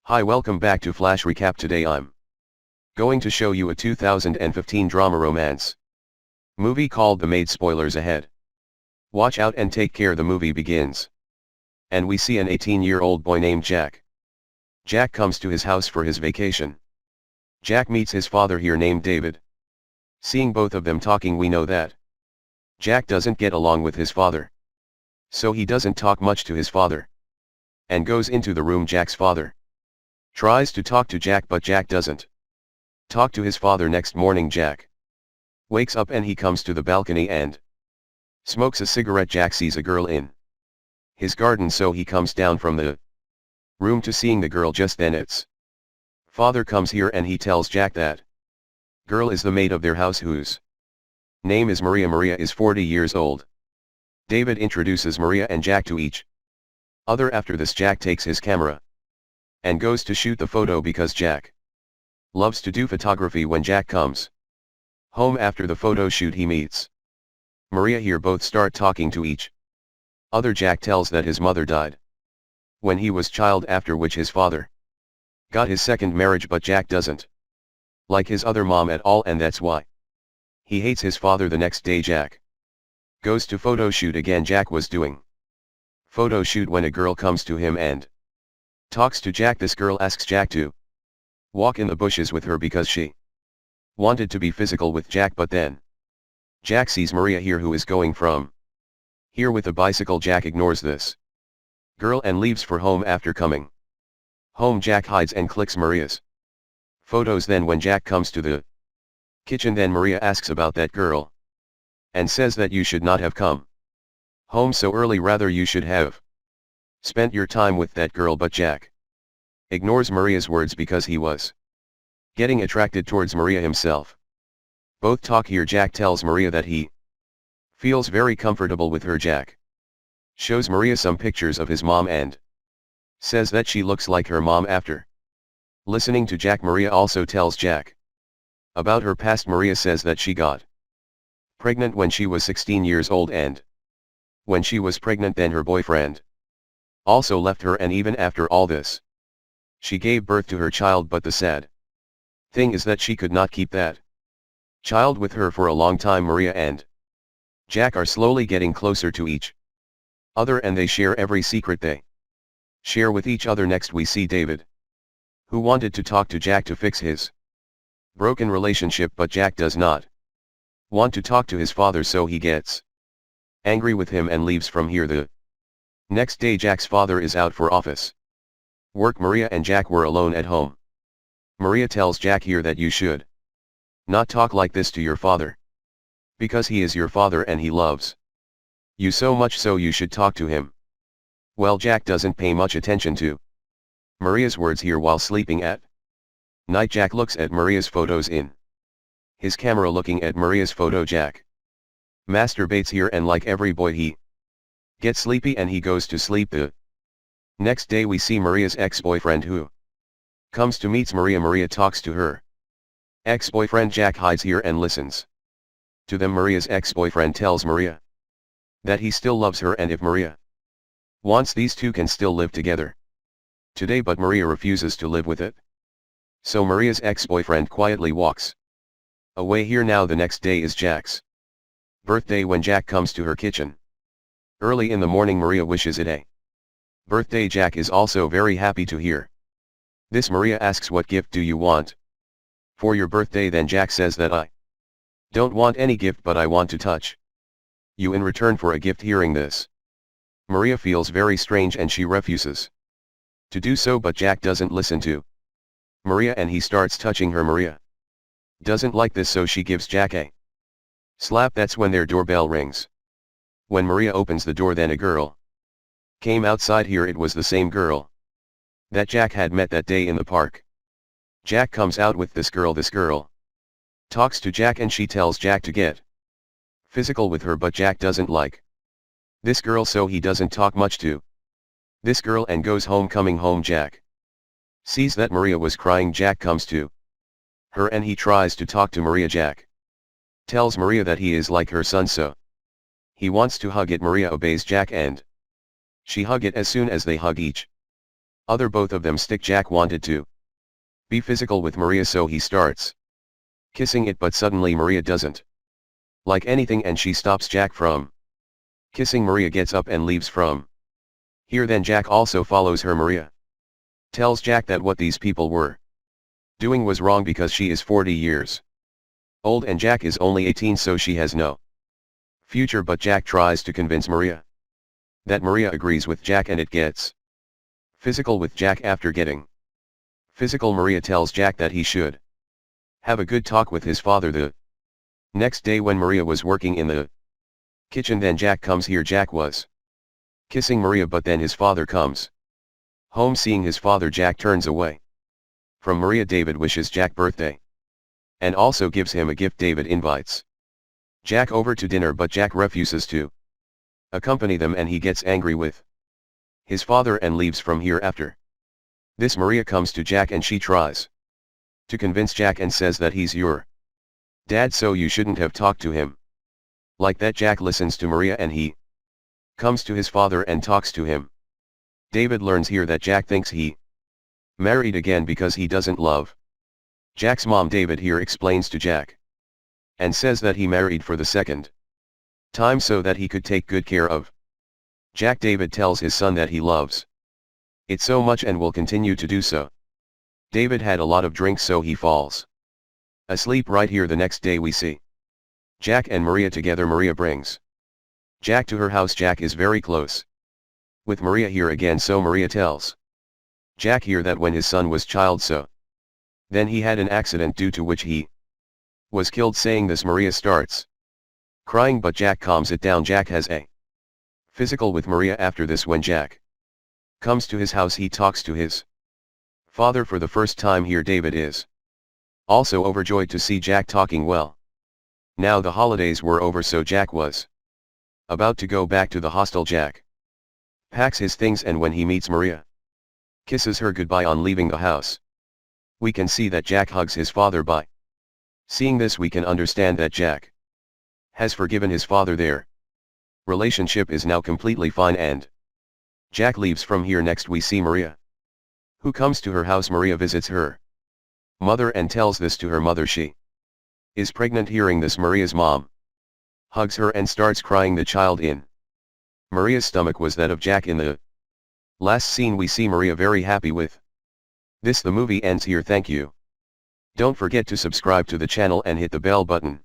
Hi, welcome back to Flash Recap. Today I'm going to show you a 2015 drama romance movie called The Maid. Spoilers ahead. Watch out and take care. The movie begins, and we see an 18-year-old boy named Jack. Jack comes to his house for his vacation. Jack meets his father here named David. Seeing both of them talking, we know that Jack doesn't get along with his father. So he doesn't talk much to his father, and goes into the room. Jack's father tries to talk to Jack, but Jack doesn't talk to his father. Next morning, Jack wakes up and he comes to the balcony and smokes a cigarette. Jack sees a girl in his garden, so he comes down from the room to seeing the girl. Just then its father comes here and he tells Jack that girl is the maid of their house whose name is Maria. Maria is 40 years old. David introduces Maria and Jack to each other. After this, Jack takes his camera and goes to shoot the photo because Jack loves to do photography. When Jack comes home after the photo shoot, he meets Maria here. Both start talking to each other. Jack tells that his mother died when he was child, after which his father got his second marriage, but Jack doesn't like his other mom at all, and that's why he hates his father. The next day, Jack goes to photo shoot again. Jack was doing photo shoot when a girl comes to him and talks to Jack. This girl asks Jack to walk in the bushes with her because she wanted to be physical with Jack, but then Jack sees Maria here who is going from here with a bicycle. Jack ignores this girl and leaves for home. After coming home, Jack hides and clicks Maria's photos. Then when Jack comes to the kitchen, then Maria asks about that girl and says that you should not have come home so early, rather you should have spent your time with that girl. But Jack ignores Maria's words because he was getting attracted towards Maria himself. Both talk here. Jack tells Maria that he feels very comfortable with her. Jack shows Maria some pictures of his mom and says that she looks like her mom. After listening to Jack, Maria also tells Jack about her past. Maria says that she got pregnant when she was 16 years old, and when she was pregnant, then her boyfriend also left her, and even after all this she gave birth to her child. But the sad thing is that she could not keep that child with her for a long time. Maria and Jack are slowly getting closer to each other, and they share every secret they share with each other. Next we see David, who wanted to talk to Jack to fix his broken relationship, but Jack does not want to talk to his father, so he gets angry with him and leaves from here. The next day, Jack's father is out for office work. Maria and Jack were alone at home. Maria tells Jack here that you should not talk like this to your father, because he is your father and he loves you so much, so you should talk to him. Well, Jack doesn't pay much attention to Maria's words here. While sleeping at night, Jack looks at Maria's photos in his camera. Looking at Maria's photo, Jack masturbates here, and like every boy, he gets sleepy and he goes to sleep. The next day we see Maria's ex-boyfriend who comes to meet Maria. Maria talks to her ex-boyfriend. Jack hides here and listens to them. Maria's ex-boyfriend tells Maria that he still loves her, and if Maria wants, these two can still live together today, but Maria refuses to live with it. So Maria's ex-boyfriend quietly walks away here. Now the next day is Jack's birthday. When Jack comes to her kitchen early in the morning, Maria wishes it a birthday. Jack is also very happy to hear this. Maria asks, what gift do you want for your birthday? Then Jack says that I don't want any gift, but I want to touch you in return for a gift. Hearing this, Maria feels very strange and she refuses to do so, but Jack doesn't listen to Maria and he starts touching her. Maria doesn't like this, so she gives Jack a slap. That's when their doorbell rings. When Maria opens the door, then a girl came outside here. It was the same girl that Jack had met that day in the park. Jack comes out with this girl. This girl talks to Jack and she tells Jack to get physical with her, but Jack doesn't like this girl, so he doesn't talk much to this girl and goes home. Coming home, Jack sees that Maria was crying. Jack comes to her and he tries to talk to Maria. Jack tells Maria that he is like her son, so he wants to hug it. Maria obeys Jack and she hug it. As soon as they hug each Other both of them stick. Jack wanted to be physical with Maria, so he starts kissing it, but suddenly Maria doesn't like anything and she stops Jack from kissing. Maria gets up and leaves from here. Then Jack also follows her. Maria tells Jack that what these people were doing was wrong because she is 40 years old and Jack is only 18, so she has no future. But Jack tries to convince Maria that Maria agrees with Jack and it gets physical with Jack. After getting physical, Maria tells Jack that he should have a good talk with his father the next day when Maria was working in the kitchen. Then Jack comes here. Jack was kissing Maria, but then his father comes home. Seeing his father, Jack turns away from Maria. David wishes Jack birthday and also gives him a gift. David invites Jack over to dinner, but Jack refuses to accompany them and he gets angry with his father and leaves from here. After this, Maria comes to Jack and she tries to convince Jack and says that he's your dad, so you shouldn't have talked to him like that. Jack listens to Maria and he comes to his father and talks to him. David learns here that Jack thinks he married again because he doesn't love Jack's mom. David here explains to Jack and says that he married for the second time so that he could take good care of Jack. David tells his son that he loves it so much and will continue to do so. David had a lot of drinks, so he falls asleep right here. The next day we see Jack and Maria together. Maria brings Jack to her house. Jack is very close with Maria here again, so Maria tells Jack here that when his son was child, so then he had an accident due to which he was killed. Saying this, Maria starts crying, but Jack calms it down. Jack has a physical with Maria. After this, when Jack comes to his house, he talks to his father for the first time here. David is also overjoyed to see Jack talking well. Now the holidays were over, so Jack was about to go back to the hostel. Jack packs his things and when he meets Maria, kisses her goodbye on leaving the house. We can see that Jack hugs his father. By seeing this, we can understand that Jack has forgiven his father. Their relationship is now completely fine and Jack leaves from here. Next we see Maria, who comes to her house. Maria visits her mother and tells this to her mother. She is pregnant. Hearing this, Maria's mom hugs her and starts crying. The child in Maria's stomach was that of Jack. In the last scene we see Maria very happy with this. The movie ends here. Thank you. Don't forget to subscribe to the channel and hit the bell button.